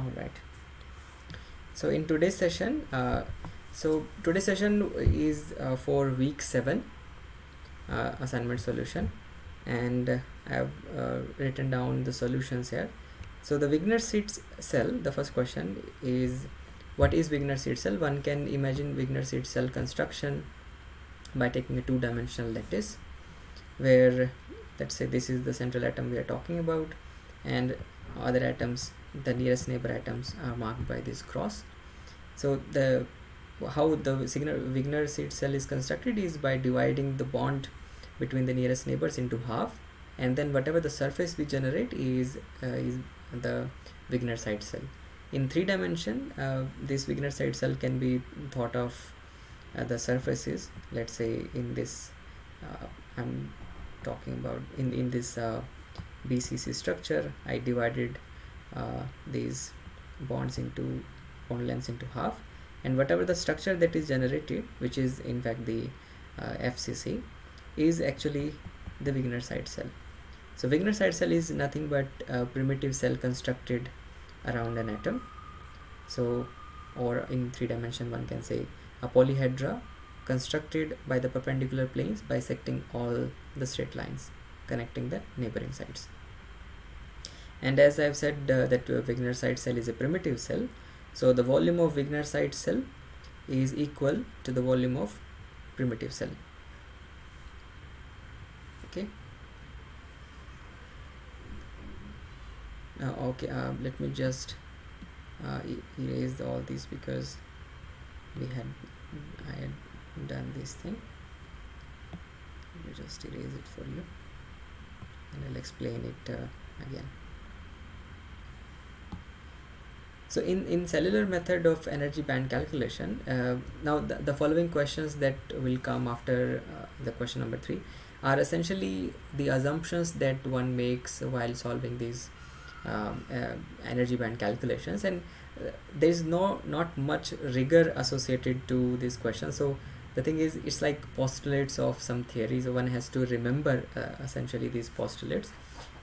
All right. So in today's session, today's session is for week 7 assignment solution, and I have written down the solutions here. So the Wigner seed cell, the first question is, what is Wigner seed cell? One can imagine Wigner seed cell construction by taking a two-dimensional lattice where, let's say, this is the central atom we are talking about, and other atoms, the nearest neighbor atoms, are marked by this cross. So how the Wigner seed cell is constructed is by dividing the bond between the nearest neighbors into half, and then whatever the surface we generate is the Wigner side cell. In 3 dimension, this Wigner side cell can be thought of the surfaces. Let's say in this I'm talking about in this BCC structure, I divided these bond lengths into half, and whatever the structure that is generated, which is in fact the FCC, is actually the Wigner side cell. So Wigner side cell is nothing but a primitive cell constructed around an atom. So, or in 3 dimension one can say a polyhedra constructed by the perpendicular planes bisecting all the straight lines connecting the neighboring sides. And as I have said that Wigner side cell is a primitive cell, so the volume of Wigner side cell is equal to the volume of primitive cell. Okay. Let me just erase all these because I had done this thing. Let me just erase it for you, and I'll explain it again. So in cellular method of energy band calculation, now the following questions that will come after the question number 3 are essentially the assumptions that one makes while solving these energy band calculations, and there is not much rigor associated to these questions. So the thing is, it's like postulates of some theory, so one has to remember essentially these postulates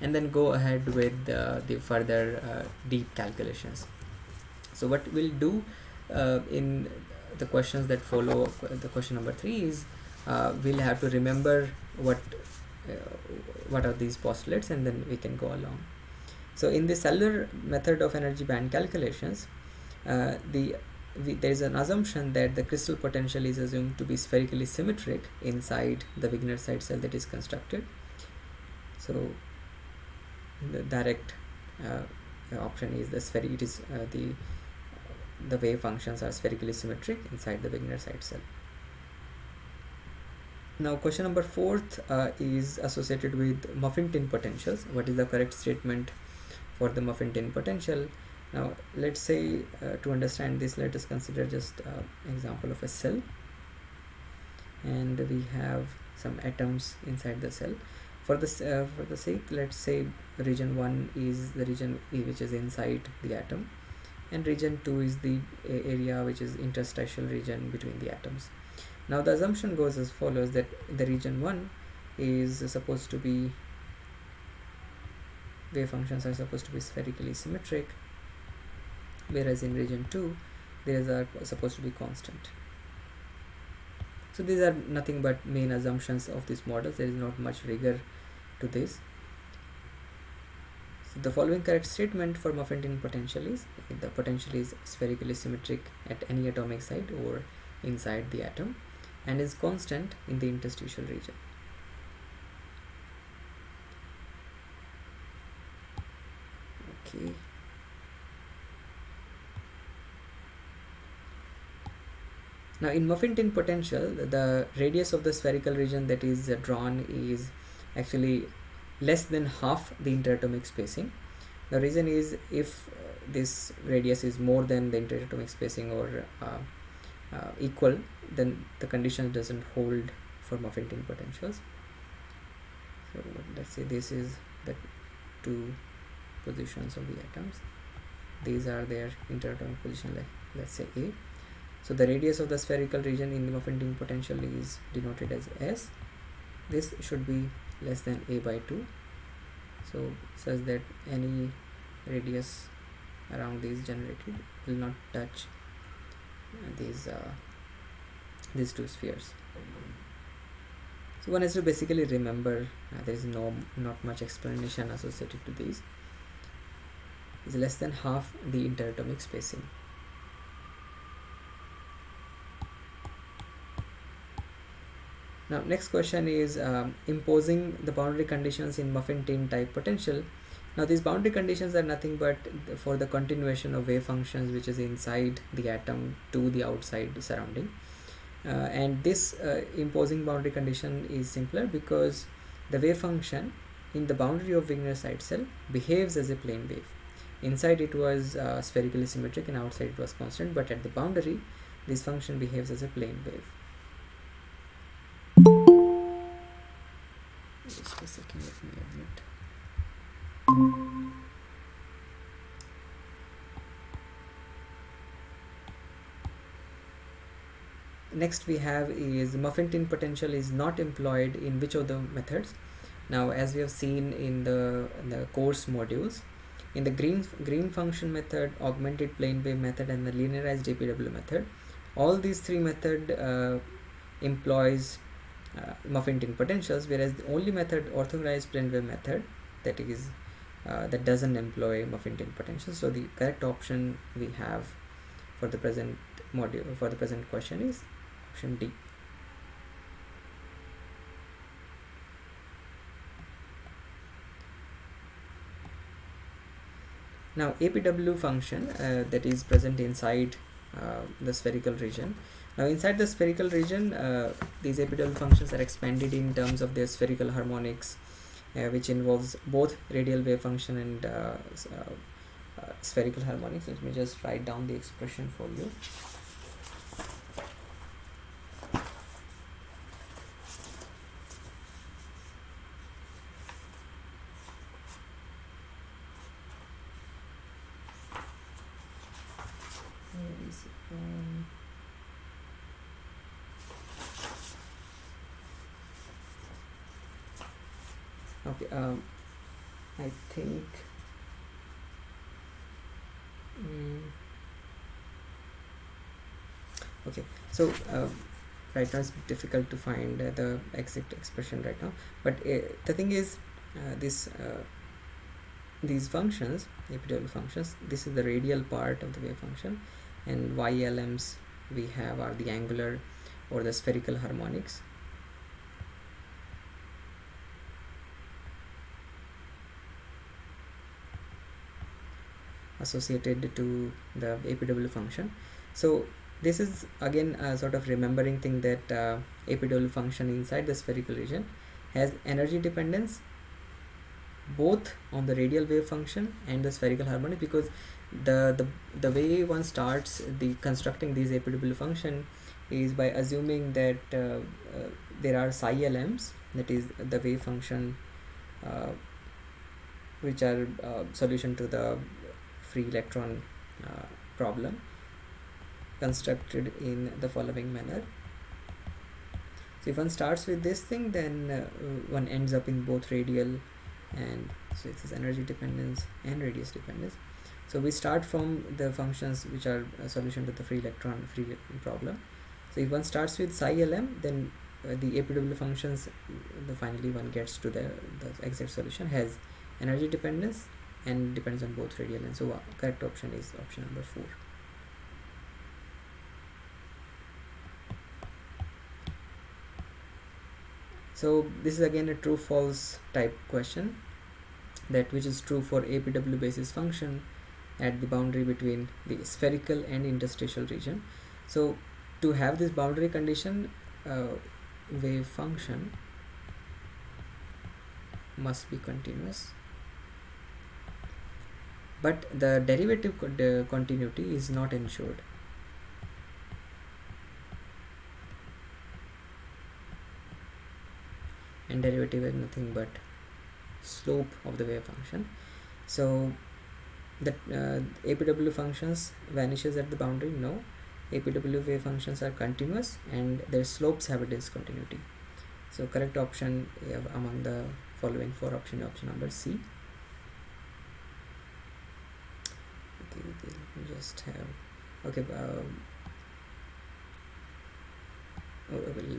and then go ahead with the further deep calculations. So what we'll do in the questions that follow the question number 3 is we'll have to remember what are these postulates, and then we can go along. So in the cellular method of energy band calculations, there is an assumption that the crystal potential is assumed to be spherically symmetric inside the Wigner side cell that is constructed. So the direct option is the wave functions are spherically symmetric inside the Wigner side cell. Now question number 4 is associated with muffin tin potentials. What is the correct statement for the muffin tin potential? Now let's say to understand this, let us consider just example of a cell, and we have some atoms inside the cell. For the sake, let's say region 1 is the region which is inside the atom, and region 2 is the area which is interstitial region between the atoms. Now the assumption goes as follows, that the region 1 is supposed to be, wave functions are supposed to be spherically symmetric, whereas in region 2 these are supposed to be constant. So these are nothing but main assumptions of these models. There is not much rigor to this. So the following correct statement for muffin tin potential is, the potential is spherically symmetric at any atomic site or inside the atom, and is constant in the interstitial region. Okay. Now in muffin tin potential, the radius of the spherical region that is drawn is actually less than half the interatomic spacing. The reason is, if this radius is more than the interatomic spacing or equal, then the condition doesn't hold for muffin tin potentials. So let's say this is the 2 positions of the atoms. These are their interatomic position, like let's say A. So the radius of the spherical region in the muffin tin potential is denoted as S. This should be less than A by 2, so such that any radius around these generated will not touch these two spheres. So one has to basically remember there is not much explanation associated to these. Is less than half the interatomic spacing. Now next question is imposing the boundary conditions in muffin tin type potential. Now these boundary conditions are nothing but for the continuation of wave functions which is inside the atom to the outside surrounding. And this imposing boundary condition is simpler because the wave function in the boundary of Wigner's side cell behaves as a plane wave. Inside it was spherically symmetric and outside it was constant, but at the boundary this function behaves as a plane wave. Just a second, let me admit. Next we have is muffin tin potential is not employed in which of the methods. Now as we have seen in the course modules, in the green function method, augmented plane wave method, and the linearized APW method, all these three method employs muffin tin potentials, whereas the only method, orthogonalized plane wave method, that is that doesn't employ muffin tin potentials. So the correct option we have for the present module, for the present question, is option D. Now APW function that is present inside the spherical region. Now inside the spherical region, these APW functions are expanded in terms of their spherical harmonics, which involves both radial wave function and spherical harmonics. Let me just write down the expression for you. Okay, I think okay, so right now it's difficult to find the exact expression right now, but the thing is these functions, APW functions, this is the radial part of the wave function, and YLMs we have are the angular or the spherical harmonics. Associated to the APW function. So this is again a sort of remembering thing that APW function inside the spherical region has energy dependence both on the radial wave function and the spherical harmonic, because the way one starts the constructing these APW function is by assuming that there are psi LMs, that is the wave function which are solution to the free electron problem, constructed in the following manner. So if one starts with this thing, then one ends up in both radial and so it is energy dependence and radius dependence. So we start from the functions which are a solution to the free electron problem. So if one starts with psi LM, then the APW functions, finally one gets to the exact solution, has energy dependence and depends on both radial and so correct option is option number 4. So this is again a true false type question, that which is true for APW basis function at the boundary between the spherical and interstitial region. So to have this boundary condition, wave function must be continuous, but the derivative continuity is not ensured. And derivative is nothing but slope of the wave function. So the APW functions vanishes at the boundary? No. APW wave functions are continuous and their slopes have a discontinuity. So correct option among the following 4 option number C. Okay, just have, okay,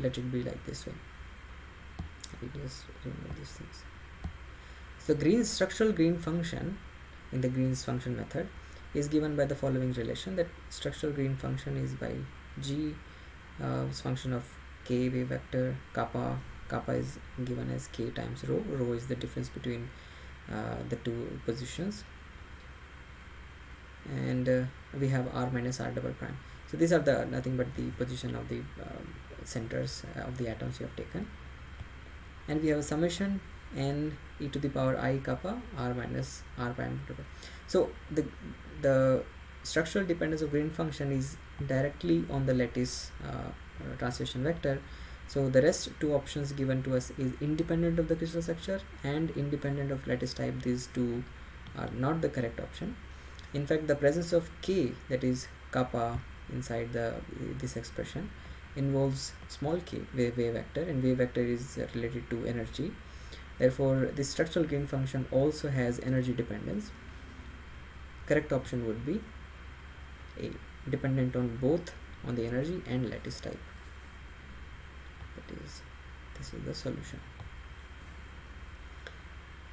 let it be like this way. I'll just remove these things. So green structural green function in the Green's function method is given by the following relation, that structural green function is by G is function of k wave vector kappa. Kappa is given as k times rho. Rho is the difference between the two positions, and we have r minus r double prime. So these are the nothing but the position of the centers of the atoms you have taken, and we have a summation n e to the power I kappa r minus r prime. So the structural dependence of green function is directly on the lattice translation vector. So the rest two options given to us is independent of the crystal structure and independent of lattice type. These two are not the correct option. In fact, the presence of k, that is kappa, inside this expression involves small k, wave vector, and wave vector is related to energy. Therefore, this structural green function also has energy dependence. Correct option would be A, dependent on both on the energy and lattice type. That is, this is the solution.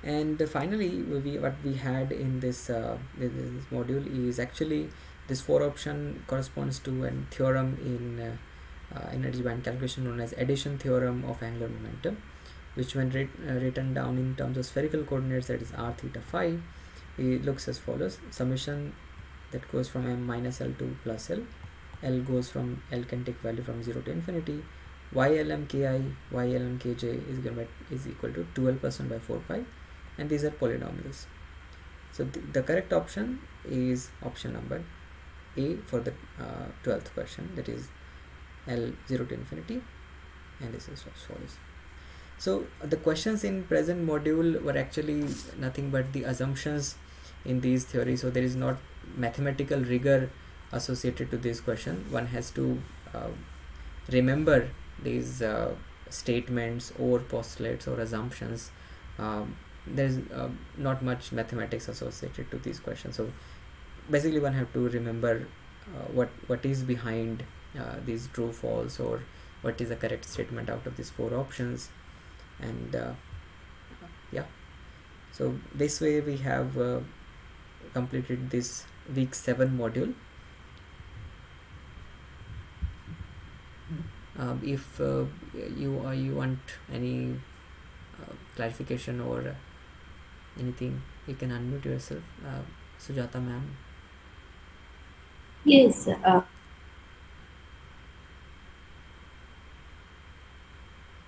And finally, what we had in this module is actually this 4 option corresponds to a theorem in energy band calculation known as addition theorem of angular momentum, which when written down in terms of spherical coordinates, that is r theta phi, it looks as follows. Summation that goes from m minus l to plus l. L goes from, L can take value from 0 to infinity. YLM ki, YLM kj is equal to 12% by 4 pi, and these are polynomials. So the correct option is option number A for the 12th question, that is L 0 to infinity, and this is as follows. So the questions in present module were actually nothing but the assumptions in these theories. So there is not mathematical rigor associated to this question. One has to remember these statements or postulates or assumptions. There's not much mathematics associated to these questions. So basically one have to remember what is behind these true false, or what is the correct statement out of these 4 options. And yeah, so this way we have completed this week 7 module. If you want any clarification or anything, you can unmute yourself. Sujata ma'am. Yes,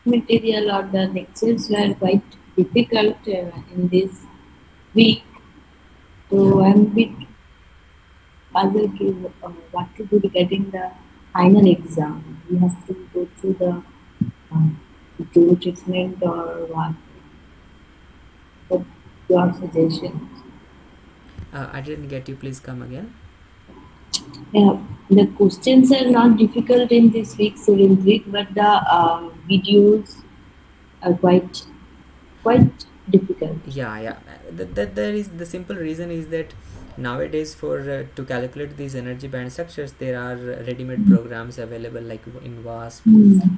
material or the lectures were quite difficult in this week. So I'm a bit puzzled what to do regarding the final exam. We have to go through the do treatment or what? What your suggestion? I didn't get you. Please come again. Yeah, the questions are not difficult in this week's civil week, but the videos are quite difficult. Yeah. That there is the simple reason is that nowadays for to calculate these energy band structures, there are ready-made programs available like in WASP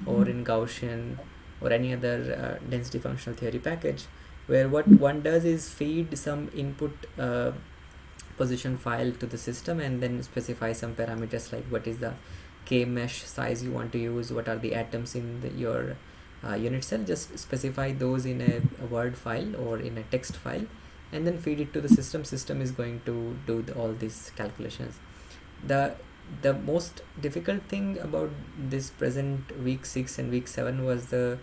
or in Gaussian or any other density functional theory package, where what one does is feed some input position file to the system and then specify some parameters like what is the k mesh size you want to use, what are the atoms in your unit cell. Just specify those in a word file or in a text file and then feed it to the system. System is going to do all these calculations. The most difficult thing about this present week 6 and week 7 was the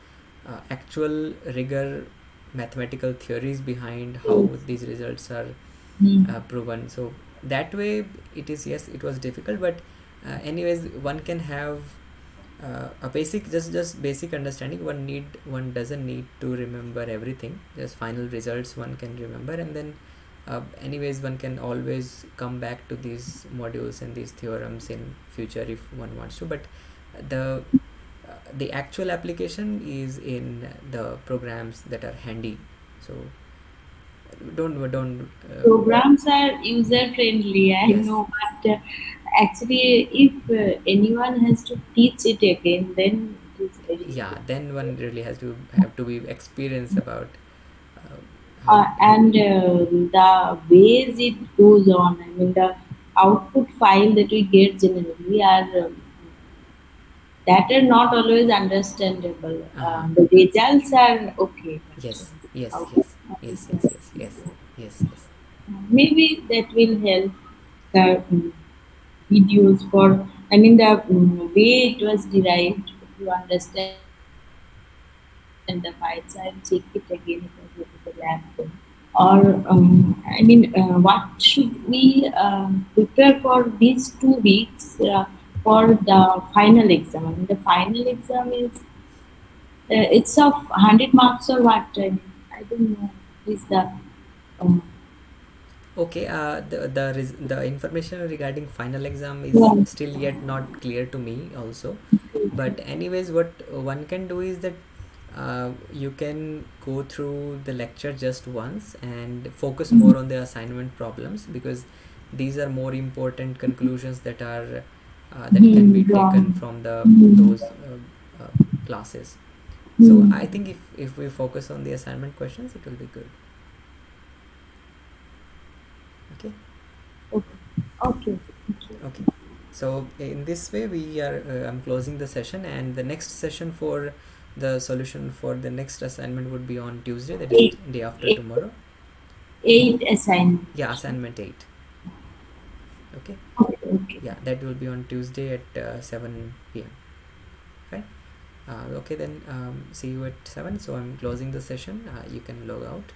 actual rigor mathematical theories behind how these results are proven. So that way it is, yes, it was difficult, but anyways one can have a basic just basic understanding. One doesn't need to remember everything, just final results one can remember, and then anyways one can always come back to these modules and these theorems in future if one wants to. But the actual application is in the programs that are handy. So don't Programs are user friendly, I yes, know, but actually, if anyone has to teach it again, then it is very yeah, difficult. then one really has to have to be experienced about uh, how And the ways it goes on, I mean, the output file that we get generally are that are not always understandable. uh-huh. The results are okay, but Yes, yes, output yes, not yes, yes, yes, exactly. yes, So yes, yes. maybe that will help the videos for. I mean, the way it was derived. If you understand the files, I'll check it again if I go to the lab. Or I mean, what should we prepare for these 2 weeks for the final exam? I mean, the final exam is it's of 100 marks or what? I mean, I don't know. Is the um, Okay, the information regarding final exam is yeah. still yet not clear to me also. Okay. But anyways, what one can do is that you can go through the lecture just once and focus more on the assignment problems, because these are more important conclusions that can be Yeah. taken from the Hmm. those classes. So Hmm. I think if we focus on the assignment questions, it will be good. Okay. Okay. Okay. Okay. Okay. So in this way, we are I'm closing the session, and the next session for the solution for the next assignment would be on Tuesday, that is Eight, day after eight, tomorrow. eight Yeah, assignments. assignment 8. Okay. Okay. Okay. Yeah, that will be on Tuesday at 7 p.m. Fine. Okay, then see you at 7. So I'm closing the session. You can log out.